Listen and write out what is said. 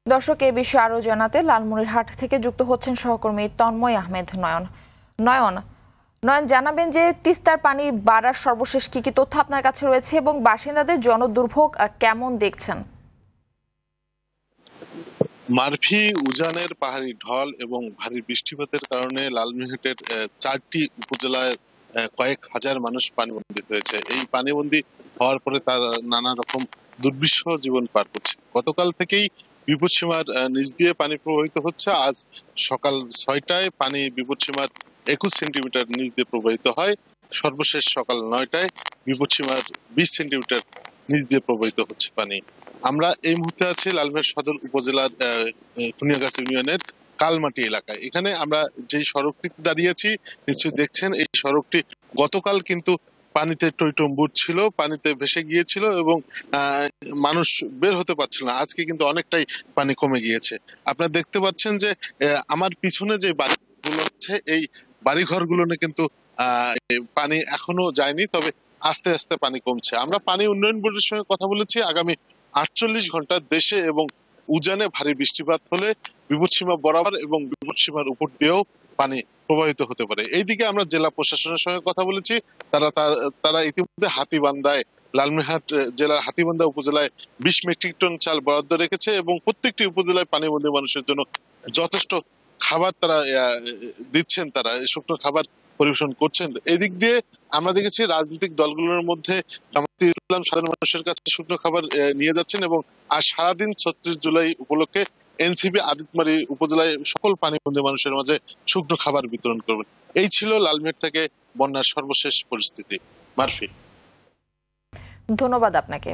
দর্শক, এই বিষয়ে আরো জানাতে লালমনিরহাট থেকে যুক্ত হচ্ছেন সহকর্মী তন্ময় আহমেদ নয়ন। নয়ন নয়ন জানাবেন যে তিস্তার পানি বাড়ার সর্বশেষ কি কি তথ্য আপনার কাছে রয়েছে এবং বাসিন্দাদের জনদুর্ভোগ কেমন দেখছেন? মারফি উজানের পাহাড়ি ঢল এবং ভারী বৃষ্টিপাতের কারণে লালমনিরহাটের 4টি উপজেলায় কয়েক হাজার মানুষ পানিবন্দী হয়েছে। এই পানিবন্দী হওয়ার পরে তার নানা রকম দুর্বিষহ জীবন পার করছে। গতকাল থেকেই বিপদসীমার নিচ দিয়ে পানি প্রবাহিত হচ্ছে। আজ সকাল 6টায় পানি বিপদসীমার 21 সেন্টিমিটার নিচ দিয়ে প্রবাহিত হয়। সর্বশেষ সকাল 9টায় বিপদসীমার 20 সেন্টিমিটার নিচ দিয়ে প্রবাহিত হচ্ছে পানি। আমরা এই মুহূর্তে আছি লালমনিরহাট সদর উপজেলার খুনিয়াগাছ ইউনিয়নের কালমাটি এলাকায়। এখানে আমরা যে সড়কটিতে দাঁড়িয়েছি, নিশ্চয়ই দেখছেন এই সড়কটি গতকাল কিন্তু পানিতে টইটম্বুর ছিল, পানিতে ভেসে গিয়েছিল এবং মানুষ বের হতে পারছিল না। আজকে কিন্তু অনেকটাই পানি কমে গিয়েছে। আপনারা দেখতে পাচ্ছেন যে আমার পিছনে যে বাড়িগুলো আছে, এই বাড়িঘরগুলো কিন্তু পানি এখনো যায়নি, তবে আস্তে আস্তে পানি কমছে। আমরা পানি উন্নয়ন বোর্ডের সঙ্গে কথা বলেছি, আগামী 48 ঘন্টা দেশে এবং উজানে ভারী বৃষ্টিপাত হলে বিপদসীমা বরাবর এবং বিপদসীমার উপর দিয়েও পানি প্রবাহিত হতে পারে। এইদিকে আমরা জেলা প্রশাসনের সঙ্গে কথা বলেছি। তারা ইতিমধ্যে হাতীবান্ধায়, লালমনিরহাট জেলার হাতীবান্ধা উপজেলায় 20 মেট্রিক টন চাল বরাদ্দ রেখেছে এবং প্রত্যেকটি উপজেলায় পানিবন্দী মানুষের জন্য যথেষ্ট খাবার তারা দিচ্ছেন, তারা শুকনো খাবার পরিবেশন করছেন। এদিক দিয়ে আমরা দেখেছি রাজনৈতিক দলগুলোর মধ্যে জামায়াতে ইসলাম সাধারণ মানুষের কাছে শুকনো খাবার নিয়ে যাচ্ছেন এবং আজ সারাদিন 36 জুলাই উপলক্ষে এনসিপি আদিতমারি উপজেলায় সকল পানিবন্দী মানুষের মাঝে শুকনো খাবার বিতরণ করবেন। এই ছিল লালমনিরহাট থেকে বন্যার সর্বশেষ পরিস্থিতি। মারফি, ধন্যবাদ আপনাকে।